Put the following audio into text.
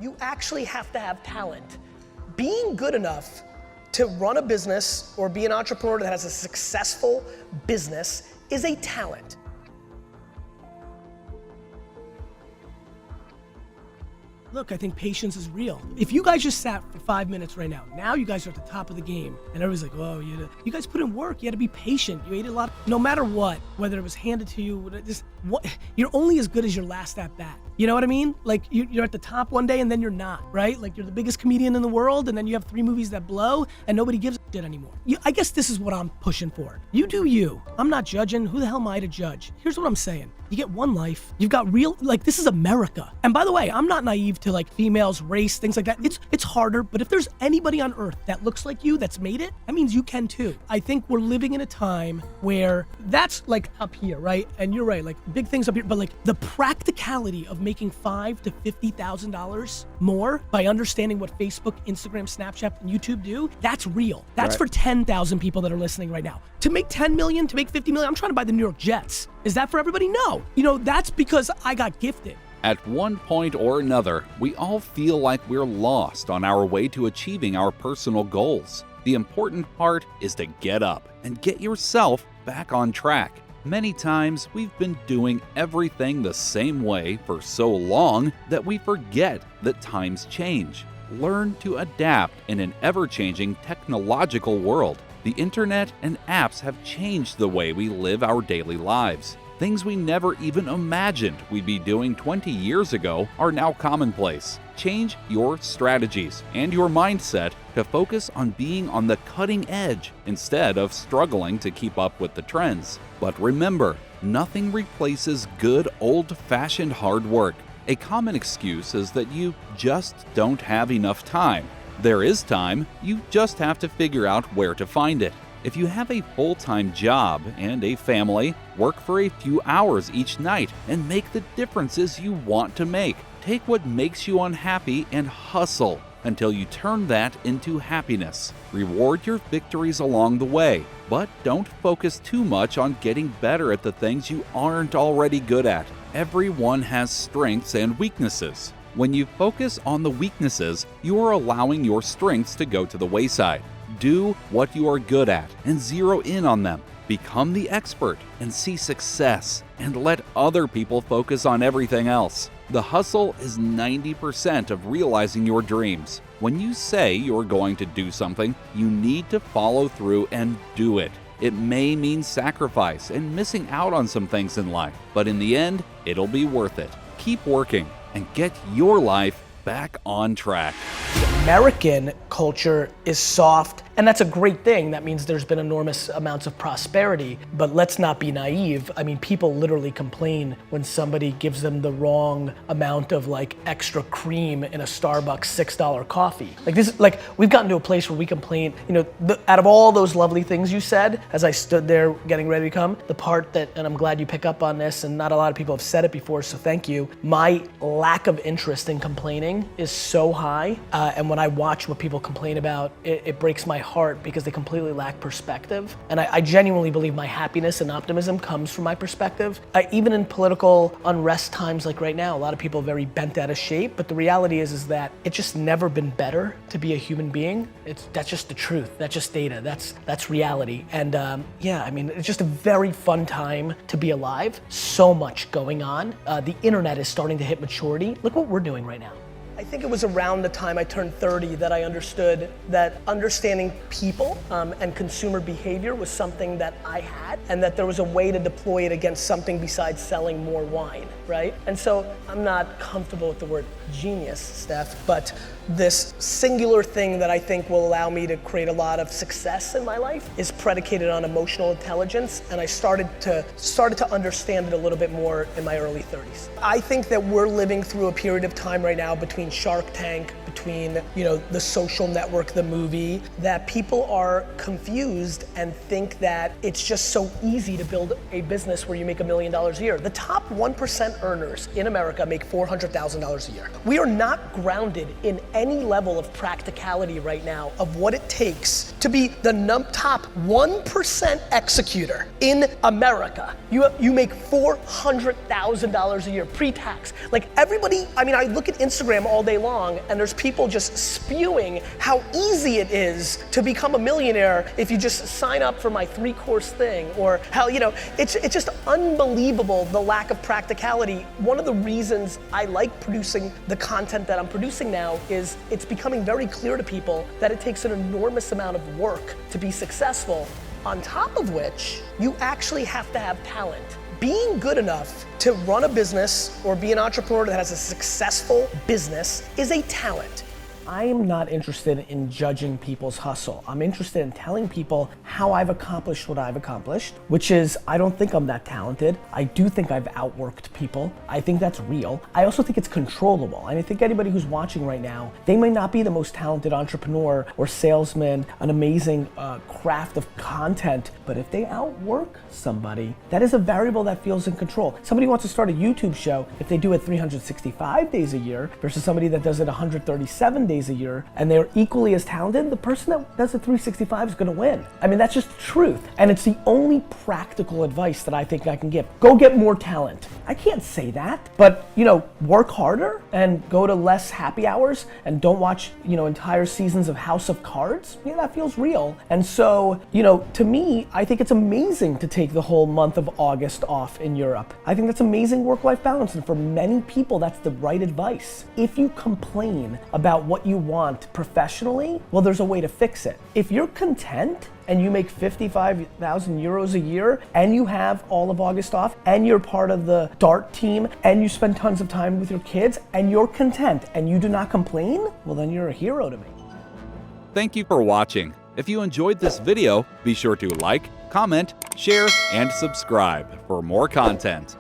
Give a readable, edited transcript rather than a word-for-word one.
You actually have to have talent. Being good enough to run a business or be an entrepreneur that has a successful business is a talent. Look, I think patience is real. If you guys just sat for 5 minutes right now you guys are at the top of the game, and everybody's like, oh, you guys put in work, you had to be patient, you ate a lot. No matter what, whether it was handed to you, you're only as good as your last at bat. You know what I mean? Like you're at the top one day and then you're not, right? Like you're the biggest comedian in the world and then you have 3 movies that blow and nobody gives a shit anymore. I guess this is what I'm pushing for. You do you. I'm not judging. Who the hell am I to judge? Here's what I'm saying. You get one life. You've got real, like this is America. And by the way, I'm not naive to like females, race, things like that. It's harder, but if there's anybody on earth that looks like you that's made it, that means you can too. I think we're living in a time where that's like up here, right? And you're right, like big things up here, but like the practicality of making $5,000 to $50,000 more by understanding what Facebook, Instagram, Snapchat, and YouTube do, that's real. That's right. For 10,000 people that are listening right now. To make 10 million, to make 50 million, I'm trying to buy the New York Jets. Is that for everybody? No. That's because I got gifted. At one point or another, we all feel like we're lost on our way to achieving our personal goals. The important part is to get up and get yourself back on track. Many times, we've been doing everything the same way for so long that we forget that times change. Learn to adapt in an ever-changing technological world. The internet and apps have changed the way we live our daily lives. Things we never even imagined we'd be doing 20 years ago are now commonplace. Change your strategies and your mindset to focus on being on the cutting edge instead of struggling to keep up with the trends. But remember, nothing replaces good old-fashioned hard work. A common excuse is that you just don't have enough time. There is time, you just have to figure out where to find it. If you have a full-time job and a family, work for a few hours each night and make the differences you want to make. Take what makes you unhappy and hustle until you turn that into happiness. Reward your victories along the way, but don't focus too much on getting better at the things you aren't already good at. Everyone has strengths and weaknesses. When you focus on the weaknesses, you are allowing your strengths to go to the wayside. Do what you are good at and zero in on them. Become the expert and see success, and let other people focus on everything else. The hustle is 90% of realizing your dreams. When you say you're going to do something, you need to follow through and do it. It may mean sacrifice and missing out on some things in life, but in the end, it'll be worth it. Keep working and get your life back on track. American culture is soft, and that's a great thing. That means there's been enormous amounts of prosperity, but let's not be naive. I mean, people literally complain when somebody gives them the wrong amount of like extra cream in a Starbucks $6 coffee. Like we've gotten to a place where we complain, out of all those lovely things you said, as I stood there getting ready to come, the part that, and I'm glad you pick up on this, and not a lot of people have said it before, so thank you. My lack of interest in complaining is so high, and when I watch what people complain about, it breaks my heart because they completely lack perspective. And I genuinely believe my happiness and optimism comes from my perspective. Even in political unrest times like right now, a lot of people are very bent out of shape, but the reality is that it's just never been better to be a human being. That's just the truth. That's just data. That's reality. And it's just a very fun time to be alive. So much going on. The internet is starting to hit maturity. Look what we're doing right now. I think it was around the time I turned 30 that I understood that understanding people and consumer behavior was something that I had, and that there was a way to deploy it against something besides selling more wine, right? And so I'm not comfortable with the word genius, Steph, but this singular thing that I think will allow me to create a lot of success in my life is predicated on emotional intelligence, and I started to understand it a little bit more in my early 30s. I think that we're living through a period of time right now between Shark Tank, between The Social Network, the movie, that people are confused and think that it's just so easy to build a business where you make $1 million a year. The top 1% earners in America make $400,000 a year. We are not grounded in any level of practicality right now of what it takes to be the top 1% executor in America. You make $400,000 a year pre-tax. Like everybody, I look at Instagram all day long, and there's people just spewing how easy it is to become a millionaire if you just sign up for my 3-course thing, or how, it's just unbelievable, the lack of practicality. One of the reasons I like producing the content that I'm producing now is it's becoming very clear to people that it takes an enormous amount of work to be successful, on top of which you actually have to have talent. Being good enough to run a business or be an entrepreneur that has a successful business is a talent. I am not interested in judging people's hustle. I'm interested in telling people how I've accomplished what I've accomplished, which is, I don't think I'm that talented. I do think I've outworked people. I think that's real. I also think it's controllable. And I think anybody who's watching right now, they may not be the most talented entrepreneur or salesman, an amazing craft of content, but if they outwork somebody, that is a variable that feels in control. Somebody wants to start a YouTube show, if they do it 365 days a year versus somebody that does it 137 days a year, and they're equally as talented, the person that does it 365 is gonna win. I mean, that's just the truth. And it's the only practical advice that I think I can give. Go get more talent. I can't say that, but work harder and go to less happy hours and don't watch, entire seasons of House of Cards. Yeah, that feels real. And so, to me, I think it's amazing to take the whole month of August off in Europe. I think that's amazing work-life balance, and for many people, that's the right advice. If you complain about what you want professionally, well, there's a way to fix it. If you're content and you make 55,000 euros a year and you have all of August off and you're part of the dart team and you spend tons of time with your kids and you're content and you do not complain, well, then you're a hero to me. Thank you for watching. If you enjoyed this video, be sure to like, comment, share, and subscribe for more content.